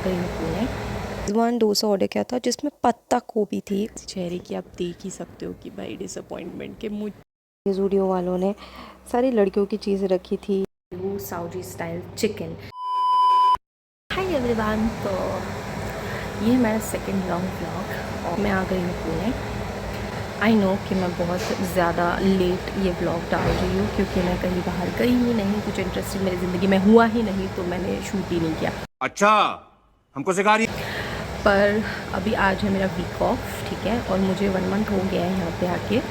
गई हूँ Pune. Schezwan dosa order किया था जिसमें पत्ता गोभी थी। चेहरे की आप देख ही सकते हो कि भाई डिसअपॉइंटमेंट के मुझे ज़ूडियो वालों ने सारी लड़कियों की चीज़ रखी थी। वो Saudi style chicken. Hi everyone, तो ये है मेरा सेकंड लॉन्ग व्लॉग और मैं आ गई हूँ पुणे। आई नो कि मैं बहुत ज़्यादा लेट ये व्लॉग डाल रही हूँ क्योंकि मैं कहीं बाहर गई ही नहीं, कुछ इंटरेस्टिंग मेरी ज़िंदगी में हुआ ही नहीं, तो मैंने शूट ही नहीं किया। अच्छा, हमको सिखा रही। पर अभी आज है मेरा वीक ऑफ, ठीक है, और मुझे 1 मंथ हो गया है यहाँ पे आके।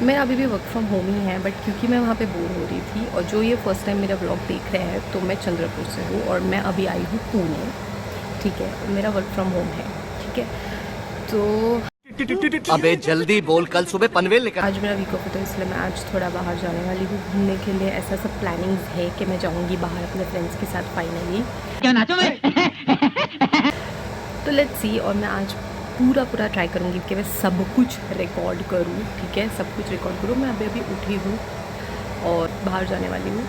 मेरा अभी भी वर्क फ्रॉम होम ही है, बट क्योंकि मैं वहाँ पे बोर हो रही थी और जो ये फर्स्ट टाइम मेरा व्लॉग देख रहे हैं, तो मैं चंद्रपुर से हूँ और मैं अभी आई हूँ पुणे, ठीक है। मेरा वर्क फ्रॉम होम है, ठीक है। तो अबे जल्दी बोल, कल सुबह पनवेल लेकर। आज मेरा वीक ऑफ है, तो इसलिए मैं आज थोड़ा बाहर जाने वाली हूँ घूमने के लिए। ऐसा सब प्लानिंग्स है कि मैं जाऊँगी बाहर अपने फ्रेंड्स के साथ फाइनली। क्या नाचो मैं? तो लेट्स सी, और मैं आज पूरा ट्राई करूँगी कि मैं सब कुछ रिकॉर्ड करूँ, ठीक है, सब कुछ रिकॉर्ड करूँ। मैं अभी उठी हूँ और बाहर जाने वाली हूँ,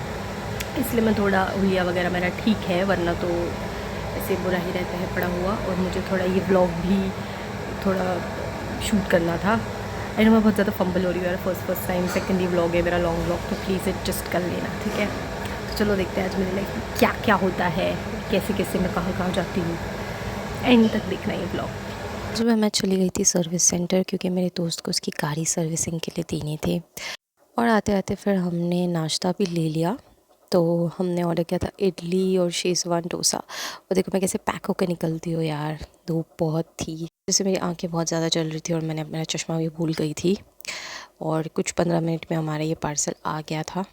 इसलिए मैं थोड़ा हुलिया वगैरह मेरा ठीक है, वरना तो ऐसे बुरा ही रहता है पड़ा हुआ। और मुझे थोड़ा ये व्लॉग भी थोड़ा शूट करना था। एंड मैं बहुत ज़्यादा फंबल हो रही हूँ यार, फर्स्ट टाइम सेकंड ही व्लॉग है मेरा लॉन्ग व्लॉग, तो प्लीज़ एडजस्ट कर लेना, ठीक है। तो चलो देखते हैं आज मेरी लाइफ में क्या क्या होता है, कैसे मैं कहाँ जाती हूँ। एंड तक देखना ये व्लॉग। सुबह मैं चली गई थी सर्विस सेंटर क्योंकि मेरे दोस्त को उसकी गाड़ी सर्विसिंग के लिए देनी थी, और आते आते फिर हमने नाश्ता भी ले लिया। तो हमने ऑर्डर किया था इडली और शेज़वान डोसा। और देखो मैं कैसे पैक होकर निकलती हूँ यार, धूप बहुत थी, जैसे मेरी आंखें बहुत ज़्यादा चल रही थी और मैंने मेरा चश्मा भी भूल गई थी। और कुछ 15 मिनट में हमारा ये पार्सल आ गया था।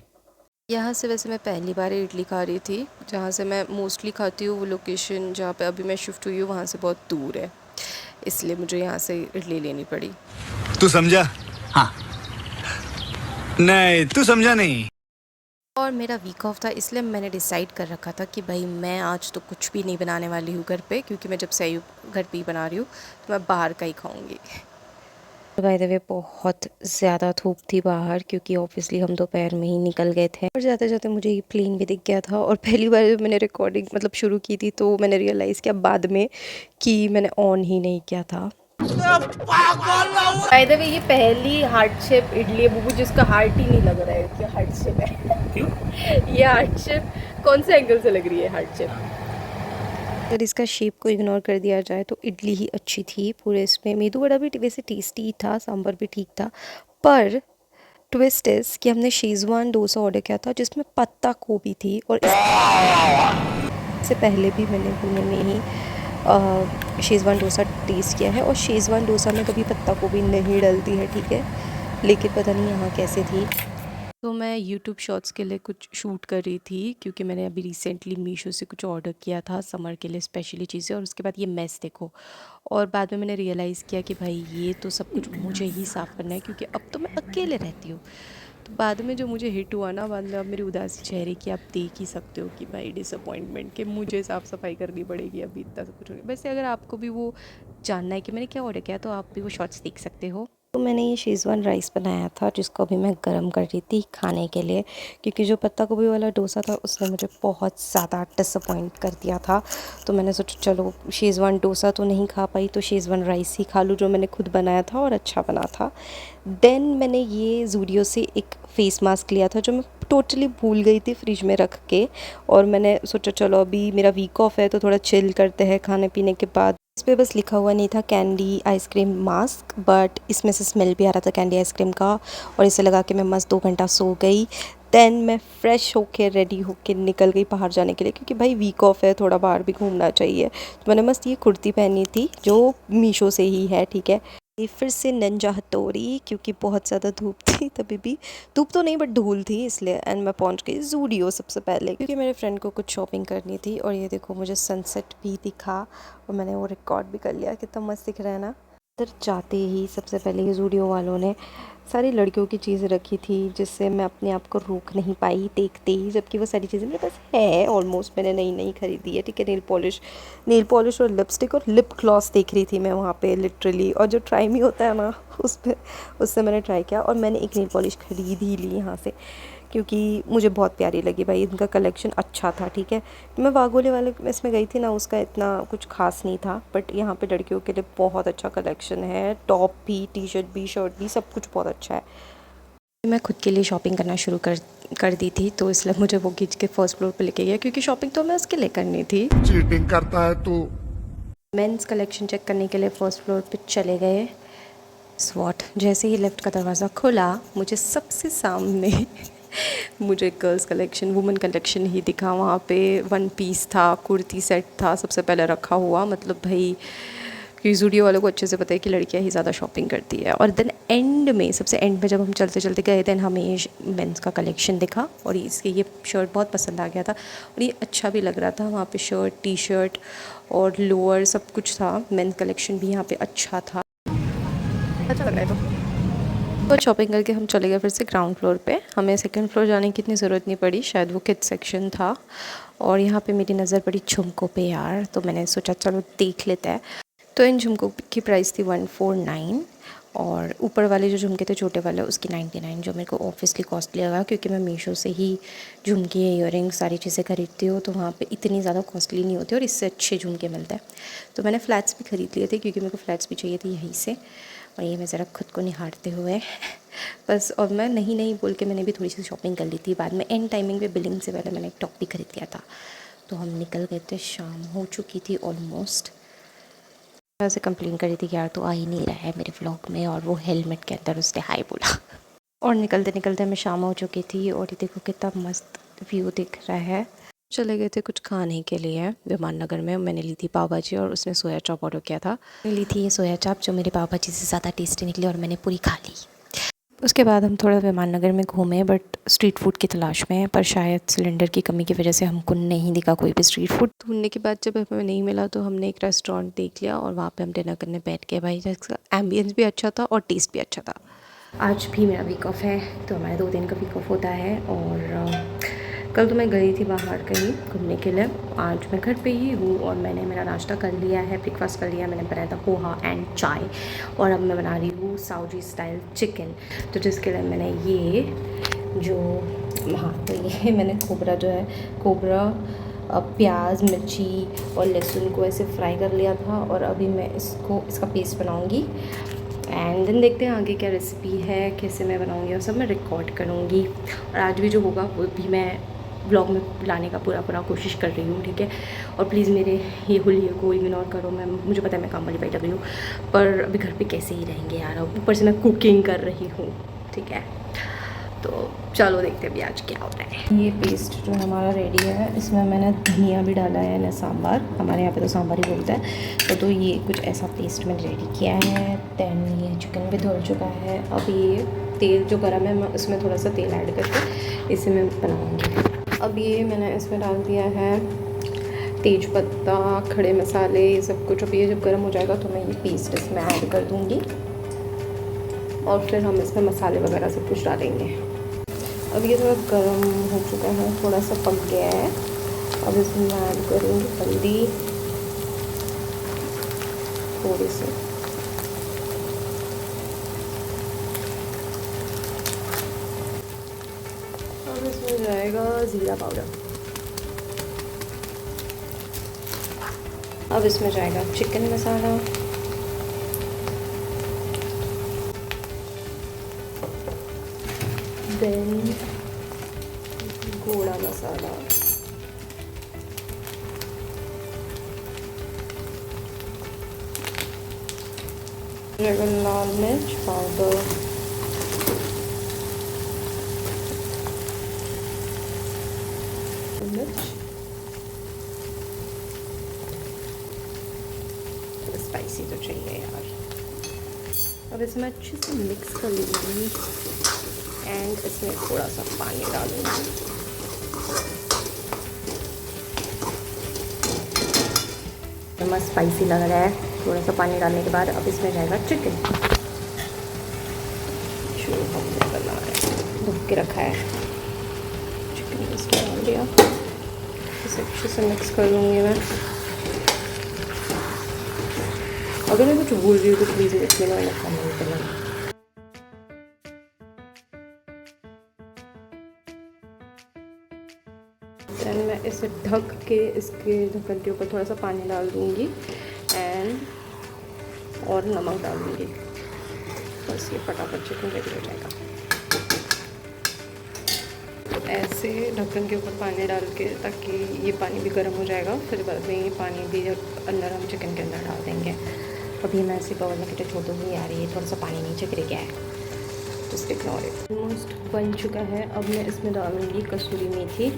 यहाँ से वैसे मैं पहली बार इडली खा रही थी। जहाँ से मैं मोस्टली खाती हूँ वो लोकेशन जहाँ पे अभी मैं शिफ्ट हुई हूँ वहाँ से बहुत दूर है, इसलिए मुझे यहाँ से इडली लेनी पड़ी। तू समझा? हाँ। नहीं, तू समझा नहीं। और मेरा वीक ऑफ था, इसलिए मैंने डिसाइड कर रखा था कि भाई मैं आज तो कुछ भी नहीं बनाने वाली हूँ घर पे, क्योंकि मैं जब से आई हूँ घर पे ही बना रही हूँ, तो मैं बाहर का ही खाऊंगी। बाय द वे बहुत ज़्यादा धूप थी बाहर, क्योंकि ऑब्वियसली हम दोपहर में ही निकल गए थे। और जाते जाते मुझे ये प्लेन भी दिख गया था, और पहली बार जब मैंने रिकॉर्डिंग मतलब शुरू की थी तो मैंने रियलाइज़ किया बाद में कि मैंने ऑन ही नहीं किया था। बाय द वे ये पहली हार्ट शेप इडली है बुबू जिसका हार्ट ही नहीं लग रहा है कि हार्ट शेप है। ये हार्ट शेप कौन से एंगल से लग रही है हार्ट शेप? अगर इसका शेप को इग्नोर कर दिया जाए तो इडली ही अच्छी थी पूरे इसमें। मेदू वड़ा भी वैसे टेस्टी था, सांभर भी ठीक था, पर ट्विस्ट इस कि हमने शेज़वान डोसा ऑर्डर किया था जिसमें पत्ता गोभी थी, और इससे पहले भी मैंने पुणे में ही शेज़वान डोसा टेस्ट किया है, और शेज़वान डोसा में कभी पत्ता गोभी नहीं डलती है, ठीक है, लेकिन पता नहीं यहाँ कैसे थी। तो मैं यूट्यूब शॉर्ट्स के लिए कुछ शूट कर रही थी, क्योंकि मैंने अभी रिसेंटली मीशो से कुछ ऑर्डर किया था समर के लिए स्पेशली चीज़ें, और उसके बाद ये मेस देखो। और बाद में मैंने रियलाइज़ किया कि भाई ये तो सब कुछ मुझे ही साफ़ करना है, क्योंकि अब तो मैं अकेले रहती हूँ। तो बाद में जो मुझे हिट हुआ ना, बाद में अब मेरी उदासी चेहरे की आप देख ही सकते हो कि भाई डिसअपॉइंटमेंट कि मुझे साफ़ सफाई करनी पड़ेगी अभी, इतना सब कुछ हो गया। वैसे अगर आपको भी वो जानना है कि मैंने क्या ऑर्डर किया, तो आप भी वो शॉर्ट्स देख सकते हो। तो मैंने ये शेज़वान राइस बनाया था जिसको अभी मैं गर्म कर रही थी खाने के लिए, क्योंकि जो पत्ता गोभी वाला डोसा था उसने मुझे बहुत ज़्यादा डिसअपॉइंट कर दिया था। तो मैंने सोचा चलो शेज़वान डोसा तो नहीं खा पाई तो शेज़वान राइस ही खा लूँ, जो मैंने खुद बनाया था और अच्छा बना था। देन मैंने ये ज़ूडियो से एक फ़ेस मास्क लिया था जो मैं टोटली भूल गई थी फ्रिज में रख के, और मैंने सोचा चलो अभी मेरा वीक ऑफ है तो थोड़ा चिल करते हैं खाने पीने के बाद। इस पे बस लिखा हुआ नहीं था कैंडी आइसक्रीम मास्क, बट इसमें से स्मेल भी आ रहा था कैंडी आइसक्रीम का, और इसे लगा के मैं मस्त 2 घंटा सो गई। देन मैं फ़्रेश होके रेडी होके निकल गई बाहर जाने के लिए, क्योंकि भाई वीक ऑफ है, थोड़ा बाहर भी घूमना चाहिए। तो मैंने मस्त ये कुर्ती पहनी थी जो मीशो से ही है, ठीक है। ये फिर से निंजा हथौड़ी, क्योंकि बहुत ज़्यादा धूप थी तभी भी, धूप तो नहीं बट धूल थी इसलिए। एंड मैं पहुंच गई ज़ूडियो सबसे पहले, क्योंकि मेरे फ्रेंड को कुछ शॉपिंग करनी थी। और ये देखो मुझे सनसेट भी दिखा और मैंने वो रिकॉर्ड भी कर लिया, कितना मस्त दिख रहा है ना। इधर जाते ही सबसे पहले ये ज़ूडियो वालों ने सारी लड़कियों की चीज़ रखी थी, जिससे मैं अपने आप को रोक नहीं पाई देखते ही, जबकि वो सारी चीज़ें मेरे पास है ऑलमोस्ट, मैंने नई खरीदी है, ठीक है। नेल पॉलिश और लिपस्टिक और लिप ग्लॉस देख रही थी मैं वहाँ पे लिटरली, और जो ट्राई मी होता है ना उससे मैंने ट्राई किया, और मैंने एक नेल पॉलिश खरीद ही ली यहाँ से, क्योंकि मुझे बहुत प्यारी लगी भाई, इनका कलेक्शन अच्छा था। ठीक है, मैं वागोले वाले इसमें गई थी ना, उसका इतना कुछ खास नहीं था, बट यहाँ पे लड़कियों के लिए बहुत अच्छा कलेक्शन है। टॉप भी, टी शर्ट भी, शर्ट भी, सब कुछ बहुत अच्छा है। मैं खुद के लिए शॉपिंग करना शुरू कर दी थी, तो इसलिए मुझे वो खींच के फर्स्ट फ्लोर पे लेके गया, क्योंकि शॉपिंग तो मैं उसके लिए करनी थी। चीटिंग करता है तू। मेंस कलेक्शन चेक करने के लिए फर्स्ट फ्लोर पे चले गए। स्वॉट जैसे ही लिफ्ट का दरवाज़ा खुला, मुझे सबसे सामने मुझे गर्ल्स कलेक्शन, वुमेन कलेक्शन ही दिखा। वहाँ पे वन पीस था, कुर्ती सेट था सबसे पहले रखा हुआ। मतलब भाई, क्योंकि ज़ूडियो वालों को अच्छे से पता है कि लड़कियाँ ही ज़्यादा शॉपिंग करती है। और देन एंड में, सबसे एंड में जब हम चलते चलते गए, देन हमें ये मेंस का कलेक्शन दिखा और इसके ये शर्ट बहुत पसंद आ गया था और ये अच्छा भी लग रहा था। वहाँ पे शर्ट, टी शर्ट और लोअर सब कुछ था। मेंस कलेक्शन भी यहाँ पे अच्छा था, अच्छा लग रहा है। तो शॉपिंग करके हम चले गए फिर से ग्राउंड फ्लोर पे। हमें सेकंड फ्लोर जाने की इतनी ज़रूरत नहीं पड़ी, शायद वो किड्स सेक्शन था। और यहाँ पे मेरी नज़र पड़ी झुमकों पे यार, तो मैंने सोचा चलो देख लेते हैं। तो इन झुमकों की प्राइस थी 149 और ऊपर वाले जो झुमके थे छोटे वाले उसकी 99, जो मेरे को ऑब्वियसली कॉस्टली लगा, क्योंकि मैं मीशो से ही झुमके, ईयरिंग्स, सारी चीज़ें खरीदती हूँ, तो वहाँ पे इतनी ज़्यादा कॉस्टली नहीं होती और इससे अच्छे झुमके मिलते हैं। तो मैंने फ्लैट्स भी ख़रीद लिए थे, क्योंकि मेरे को फ्लैट्स भी चाहिए थे यहीं से। और ये मैं ज़रा खुद को निहारते हुए बस, और मैं नहीं नहीं बोल के मैंने भी थोड़ी सी शॉपिंग कर ली थी। बाद में एंड टाइमिंग पे बिलिंग से पहले मैंने एक टॉप भी खरीद लिया था। तो हम निकल गए थे, शाम हो चुकी थी ऑलमोस्ट। से कंप्लेन करी थी कि यार तो आ ही नहीं रहा है मेरे व्लॉग में, और वो हेलमेट के अंदर उसने हाय बोला और निकलते निकलते मैं शाम हो चुकी थी। और ये देखो कितना मस्त व्यू दिख रहा है। चले गए थे कुछ खाने के लिए विमान नगर में। मैंने ली थी पाव भाजी और उसने सोया चाप ऑर्डर किया था। मैंने ली थी ये सोया चाप, जो मेरी पाव भाजी से ज़्यादा टेस्टी निकली और मैंने पूरी खा ली। उसके बाद हम थोड़ा विमान नगर में घूमे, बट स्ट्रीट फूड की तलाश में, पर शायद सिलेंडर की कमी की वजह से हमको नहीं दिखा कोई भी स्ट्रीट फूड। ढूंढने के बाद जब हमें नहीं मिला तो हमने एक रेस्टोरेंट देख लिया और वहाँ पे हम डिनर करने बैठ गए भाई, जिसका एम्बियंस भी अच्छा था और टेस्ट भी अच्छा था। आज भी मेरा वीक ऑफ है, तो हमारे 2 दिन का वीक ऑफ होता है। और कल तो मैं गई थी बाहर कहीं घूमने के लिए, आज मैं घर पे ही हूँ और मैंने मेरा नाश्ता कर लिया है, ब्रेकफास्ट कर लिया। मैंने बनाया था पोहा एंड चाय और अब मैं बना रही हूँ सऊदी स्टाइल चिकन। तो जिसके लिए मैंने ये जो, हाँ तो ये मैंने खोबरा जो है, खोबरा, प्याज, मिर्ची और लहसुन को ऐसे फ्राई कर लिया था और अभी मैं इसका पेस्ट बनाऊँगी। एंड देन देखते हैं आगे क्या रेसिपी है, कैसे मैं बनाऊँगी, और सब मैं रिकॉर्ड करूँगी। और आज भी जो होगा वो भी मैं ब्लॉग में लाने का पूरा कोशिश कर रही हूँ, ठीक है। और प्लीज़ मेरे ये हुलिये को इग्नोर करो। मैं, मुझे पता है मैं काम वाली बाई लग रही हूँ, पर अभी घर पे कैसे ही रहेंगे यार, ऊपर से मैं कुकिंग कर रही हूँ, ठीक है। तो चलो देखते हैं अभी आज क्या होता है। ये पेस्ट जो हमारा रेडी है, इसमें मैंने धनिया भी डाला है ना, सांभर, हमारे यहाँ पे तो सांभर ही बोलते हैं। तो ये कुछ ऐसा पेस्ट मैंने रेडी किया है। दैन ये चिकन भी धुल चुका है। अब ये तेल जो गर्म है, मैं उसमें थोड़ा सा तेल ऐड करके इसे मैं बनाऊँगी। अब ये मैंने इसमें डाल दिया है तेज पत्ता, खड़े मसाले, ये सब कुछ। अब ये जब गर्म हो जाएगा तो मैं ये पेस्ट इसमें ऐड कर दूँगी और फिर हम इसमें मसाले वगैरह सब कुछ डालेंगे। अब ये थोड़ा गर्म हो चुका है, थोड़ा सा पक गया है। अब इसमें मैं ऐड करूँगी हल्दी थोड़ी सी, अब इसमें जाएगा ज़ीरा पाउडर। अब इसमें जाएगा चिकन मसाला, देन घोड़ा मसाला, लाल मिर्च पाउडर, मिर्च, स्पाइसी तो चाहिए यार। अब इसमें अच्छे से मिक्स कर लूँगी एंड इसमें थोड़ा सा पानी डालूँगी। मस्त स्पाइसी लग रहा है थोड़ा सा पानी डालने के बाद। अब इसमें जाएगा चिकन जो हमने बनाया, धुप के रखा है। चिकन इसमें डाल दिया, इसे अच्छे से मिक्स कर लूँगी मैं। अगर मैं कुछ भूल रही हूँ तो प्लीज़ लिख लेना कमेंट करना। के इसके ढक्कन के ऊपर थोड़ा सा पानी डाल दूँगी एंड और नमक डाल दूँगी। बस ये फटाफट चिकन रेडी हो जाएगा। ऐसे ढक्कन के ऊपर पानी डाल के, ताकि ये पानी भी गर्म हो जाएगा, फिर बाद में ये पानी भी जब अंदर हम चिकन के अंदर डाल देंगे। अभी मैं ऐसे बाउल में छोड़ दूँगी। यार ये थोड़ा सा पानी नीचे गिर गया है, जस्ट इग्नोर इट। ऑलमोस्ट बन चुका है। अब मैं इसमें डालूँगी कसूरी मेथी।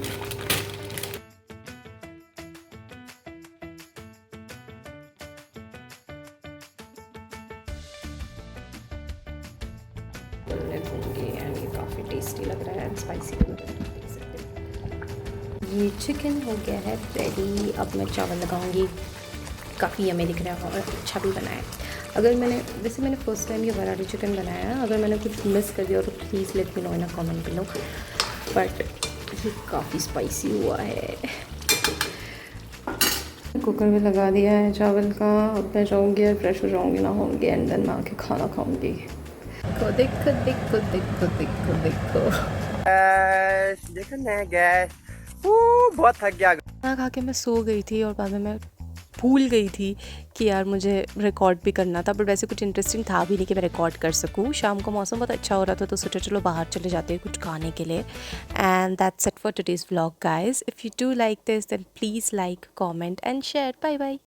एंड ये काफ़ी टेस्टी लग रहा है, स्पाइसी भी लग रहा है, देख सकते हैं। ये चिकन हो गया है रेडी। अब मैं चावल लगाऊंगी। काफ़ी यम्मी दिख रहा है और अच्छा भी बना है। अगर वैसे मैंने फर्स्ट टाइम ये वराडी चिकन बनाया है। अगर मैंने कुछ मिस कर दिया तो please let me know in a comment below, but ये काफ़ी स्पाइसी हुआ है। कुकर में लगा दिया है चावल का। अब मैं जाऊँगी और फ्रेश हो जाऊँगी, ना होंगे, एंड देन मैं आके खाना खाऊँगी। देखो देखो देखो देखो देखो देखो देखो ना गैस, बहुत थक गया। खाना खा के मैं सो गई थी और बाद में मैं भूल गई थी कि यार मुझे रिकॉर्ड भी करना था, बट वैसे कुछ इंटरेस्टिंग था भी नहीं कि मैं रिकॉर्ड कर सकूँ। शाम को मौसम बहुत अच्छा हो रहा था तो सोचा चलो बाहर चले जाते हैं कुछ खाने के लिए। And that's it for today's vlog guys. If you do like this then please like, comment and share. Bye bye.